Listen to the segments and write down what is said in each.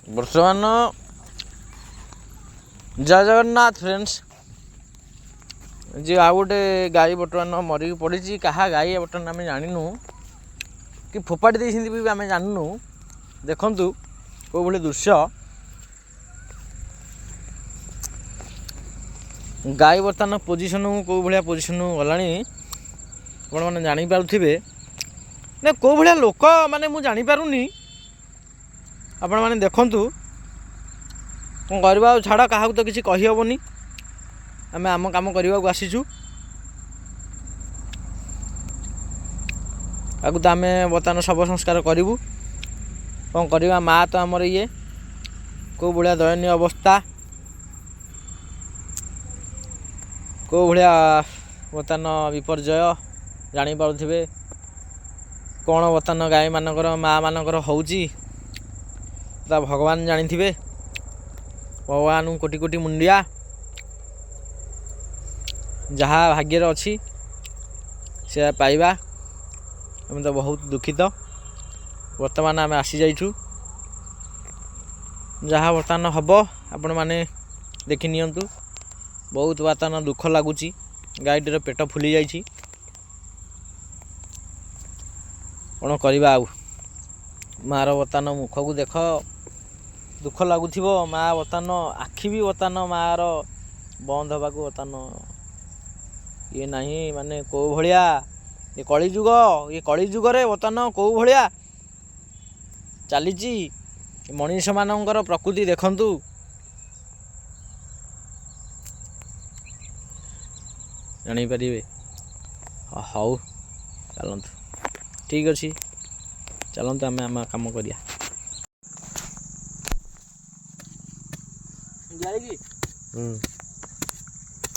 बर्तमान जय जगन्नाथ फ्रेंड्स जी आ गोटे गाई बर्तमान मरिक पड़ी क्या गाई बर्तमान आम जानू कि फोपाड़ी देती भी आम जानू देखु कौ भाई दृश्य गाई बर्तमान पोजिशन कौ भाया पोजिशन गला मैंने जापारे ना कौ भाया लोक मैंने मुझे जापारूनी आपण मैंने देखु कौन करवा छाड़ क्या तो किसी कहीहबनी आम आम कम करने को आसीचु आगु तो आम बर्तमान शव संस्कार करूँ कौन करवा माँ तो आमर ये कौ भाया दयनीय अवस्था कौ भाया बर्तमान विपर्यय जापारे कौन बर्तमान गाई मानकर माँ मानकर होची भगवान जानी भगवान कोटि कोटि मुंडिया जहाँ भाग्यर अच्छी से पाइबा आम तो बहुत दुखित वर्तमान आम आसी जाइछु जहाँ बर्तमान हम आपण मैंने देखि नियंतु बहुत बर्तमान दुख लगुच गाईटर पेट फुली जाइछि कौन करवा आ मार बर्तमान मुख को देख दुख लगुथ माँ बर्तमान आखि भी बर्तमान मार बंद हवा बर्तमान ये नहीं माने कौ भाया ये कलिजुग ये कलिजुगे बर्तमान कौ भाया चली मनीष मानकर प्रकृति देखंतु जापारे हाउ चलतु ठीक अच्छे चलतु आम आम कम करिया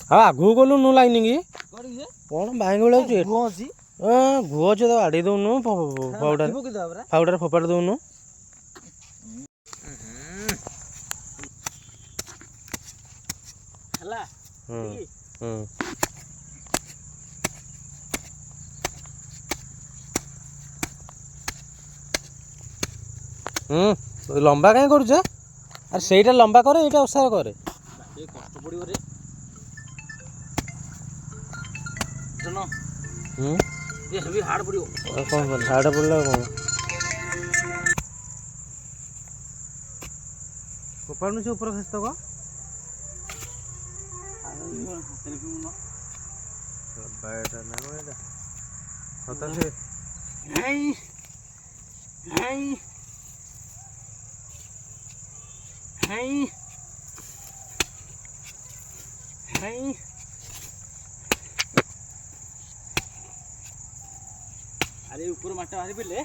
हाँ आगू गलु नु लाइन की कौन बाइक बेले घुह अच्छे तो आड़े दौनु फाउडार फोपाड़ दौनु लंबा कहीं करुचे अरे सहीटा लंबा करे ये ओसार करे कष्ट पड़ो रे ये हार्ड पड़ो कौन हार्ड पड़ला कौन फोपाड़ से ऊपर खस तक अरे ऊपर माटा बाहरी पड़े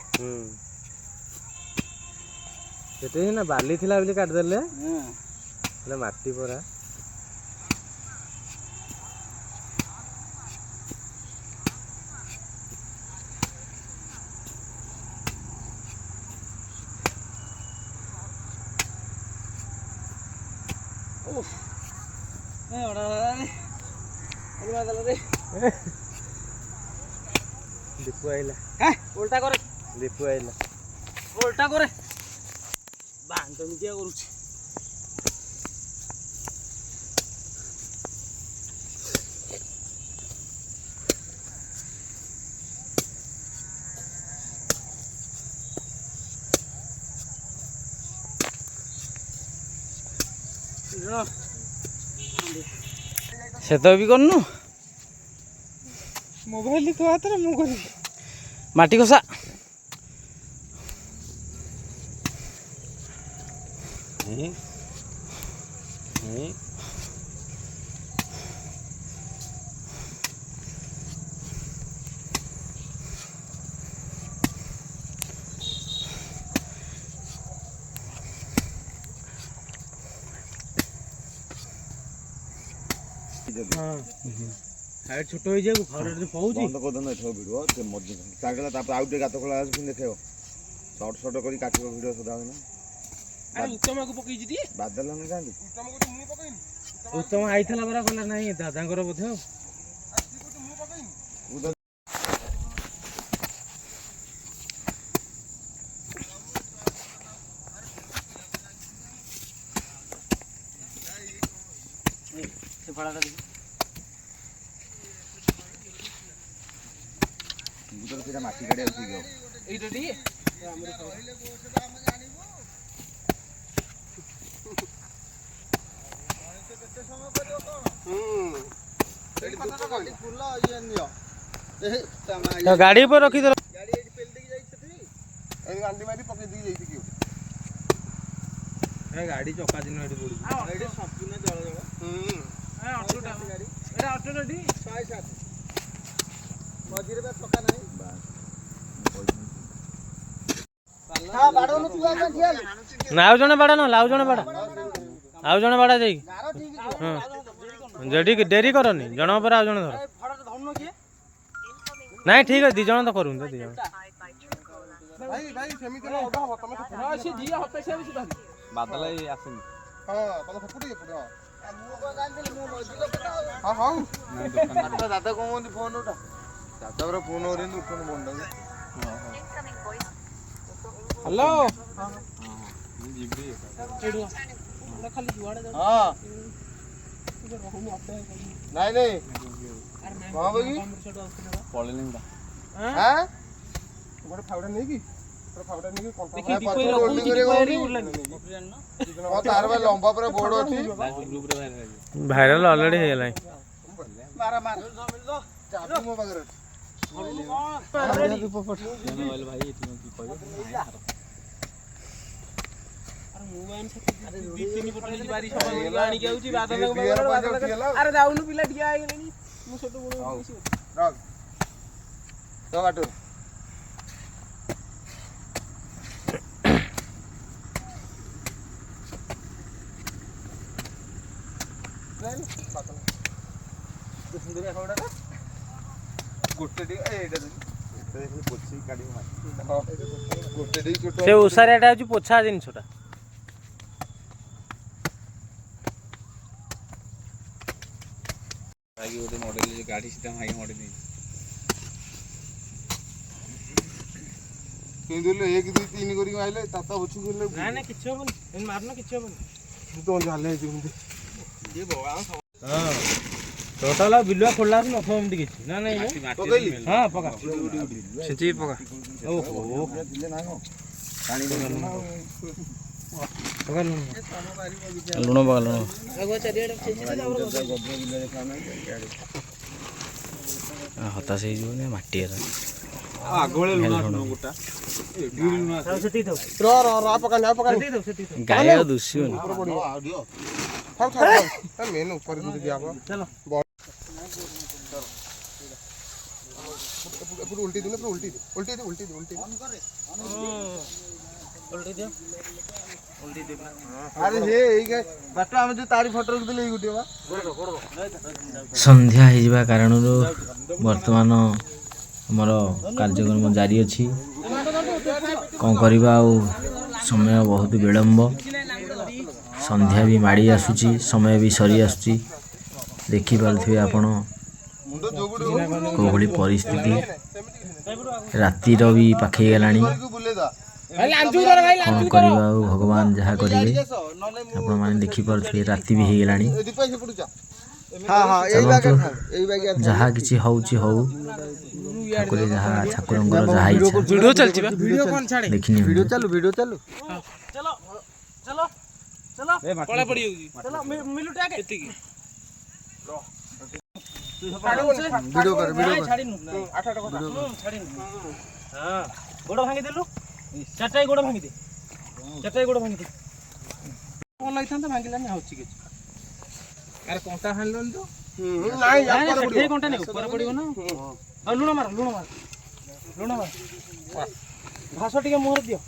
से ना बाली थिला बोली काटिदेले माटी परा दीपू आइला उल्टा करे दीपू आइला उल्टा करे बांध तो मिटिया करूची से तो भी करनु मोबाइल तो हाथ रे मु करी माटी कोसा हाइट छोट हो जाए फाउडर से पहुंची बंद कर देना एठो वीडियो ते मध्य तागला तापर आउट गात खोला आस फिन देखियो शॉर्ट शॉर्ट करी काटियो वीडियो सदा होना अरे उत्तम को पकई जदी बादल न कांदी उत्तम को मु पकई उत्तम आइथला बरा कोला नाही दादांकर बोथे मु पकई से फड़ाटा देखि गुदर तेरा माटी गाड़ी आउची गयो एइटा टी हमरे कहले बोस दाम जानिबो से केते समय करियो कोन एडी पता गाड़ी फुल ये नियो तो गाड़ी पर रखी दो गाड़ी एडी पेल देकी जाई छथि ए गांडी मारी पके दी जाई थी ए गाड़ी चका दिन एडी पड़ी एडी संपूर्ण जळ जळ ए ऑटोटा गाड़ी एटा ऑटो रेडी 107 मझिरे बे चका नाही हां बाडो न तुआ का दिया नाउ जने बाडा न लाउ जने बाडा आउ जने बाडा जाई गारो ठीक हां जडी देरी करनी जण पर आउ जने धर फड़ा धरनो के नहीं ठीक है दी जण तो करूं दी जण भाई भाई सेमिति न ओडा हो तमे हां से जिया होते से भी धरी बादल आसनी हां तमे फपुटी फुट हां मु को गाल देले मु मजिलो पटा हां हां नहीं दुकान दादा को मोनी फोन उठा दादा रो फोन ओरे उठन बोंडा हां हां हेलो हां मु जीबी एडुआ खाली जुआड़े हां नहीं नहीं हां भाई पळेली बा हां गोटे फावडा नहीं की फावडा नहीं की देखि दिकोई लोग की उड़लानी हां तार बा लंबा पर बोर्ड अछि ग्रुप रे वायरल ऑलरेडी हे गेलै मारा मार चाबी मो बगर मोबाइल भाई एटी की कहबो मोबाइल से दी तीन पटली बारी सब आनी के आउची बादल अरे जाउनु पिला ठिया आइ गेलनी मु छोटो बोलो रख तो बाटो नहीं पातला तो सुंदर खावडा गोटे डी एटा देखि पोछि काडी मार गोटे डी छोटो से उसारेटा आउची पोछा दिन छोटा आगे गोटे मॉडल जे गाड़ी सीधा हाई मॉडल तुम दोले 1 2 3 करी आइले ताता बछु गेले ना ना किछ होबन इन मारना किछ होबन तो जाले जुंदे ये बाबा हां टोटल बिलवा खोलला न फॉर्म दि किछ ना नहीं पकैली हां पका सिंची पका ओहो दिले ना हो पानी दे पका लूण पका लूण अगो चरिया हता से जो ने माटी आगोले लूण गोटा गाय दुसियो मेन ऊपर चलो उल्टी दे उल्टी उल्टी दे उल्टी दे उल्टी उल्टी दे उल्टी दे अरे हे एई बाटा हम जो तारी फोटो रख दिले गुटी बा संध्या हे जिबा कारण वर्तमान हमर कार्यक्रम जारी अछि कौन करवा समय बहुत विलंब संध्या भी माड़ी आसुची समय भी सरी आसुची देखि पारथिबे आपण कोभली परिस्थिति रातिर भी पाखे गलानी कौन करवा भगवान जहा करिवे आपण माने देखि पारथिबे राति भी हे गलानी जहा किछि होउची हो ठाकुर जहा ठाकुरंगर जहा इच्छा वीडियो चलछि बा वीडियो कोन छाड़े देखिनी वीडियो चालू चलो चलो चलो कोला पड़ी होगी चलो मिलु टाके एति की वीडियो कर छाड़ी नु 8 वीडियो छाड़ी नु हां गोड़ भांगी देलु चारटाई गोड़ भांगी दे चारटाई गोड़ भांगी दे कोन लाइथान त भांगिलानी होछि के अरे कोंटा हानलोन तो नाही यार कोंटा नहीं ऊपर पड़ियो ना आ लूण मार घास टिके मोहर दियो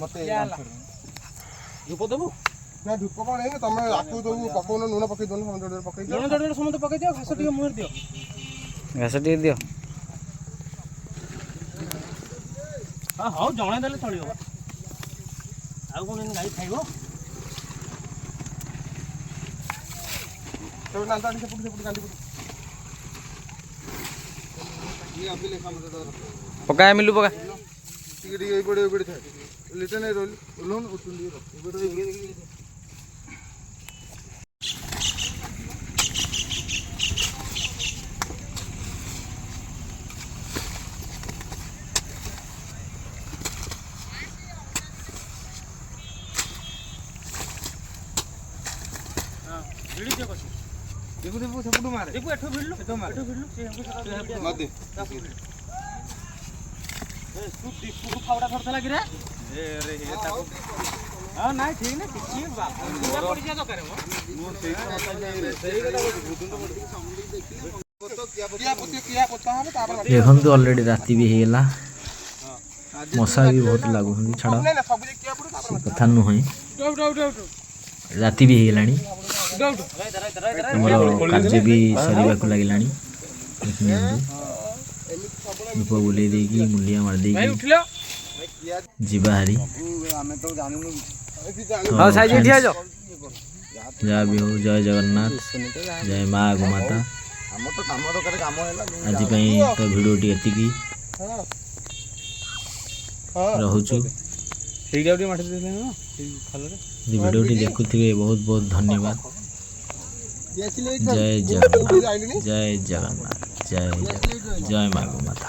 मते धूप देबो ना धूप कोन नहीं तमे आकु दो पकोन नून पके दोन हम जोड़ पके नून जोड़ समत पके दियो घास टिके मोहर दियो घास टिके दियो हां हां जणे देले चलियो आ कोन गाई खाइबो तो ना दानी से पुट गांडी पुट ये अभी लेखा मत दर पका मिलु पका टिके टिके पड़े था लेते नहीं रोल लोन उठुंडी रो देखु देखु सबटु मारे देखु एठो भिड़लो एठो मारे एठो भिड़लो से हमको मत दे ए तू दीपू को फावड़ा धरतला कि रे ए रे हे ताको हां नाइ ठीक ना किछि बाप पूरा पड़ी जा दरकार हो मो सेही कथा बुदुन तो पड़ी समझी देखिले किया पत्ता हम तापर देखନ୍ତୁ ऑलरेडी राति भी ହେଇଗଲା मशा भी बहुत लागुଛନ୍ତି ଛାଡ଼ ସେ କଥା ନୁହେଁ ରାତି ବି ହେଇଗଲାଣି ଆମର କାର୍ଯ୍ୟ ବି ସରିବାକୁ ଲାଗିଲାଣି ଧୂପ ବୁଲେଇ ଦେଇକି ମୁଣ୍ଡିଆ ମାରି ଦେଇକି ଯିବା ହାରି ଯାହା ବି ହଉ ଜୟ ଜଗନ୍ନାଥ ଜୟ ମା ଗୋମାତା हम तो काम दरकार काम हैला आज तो भिडियोटी एतिकी रहुचु ठीक है माटी दे ना फलरे भिडियोटी देखुथिबे बहुत बहुत धन्यवाद जय जगन्नाथ जय जगन्नाथ जय जय माँ गोमाता।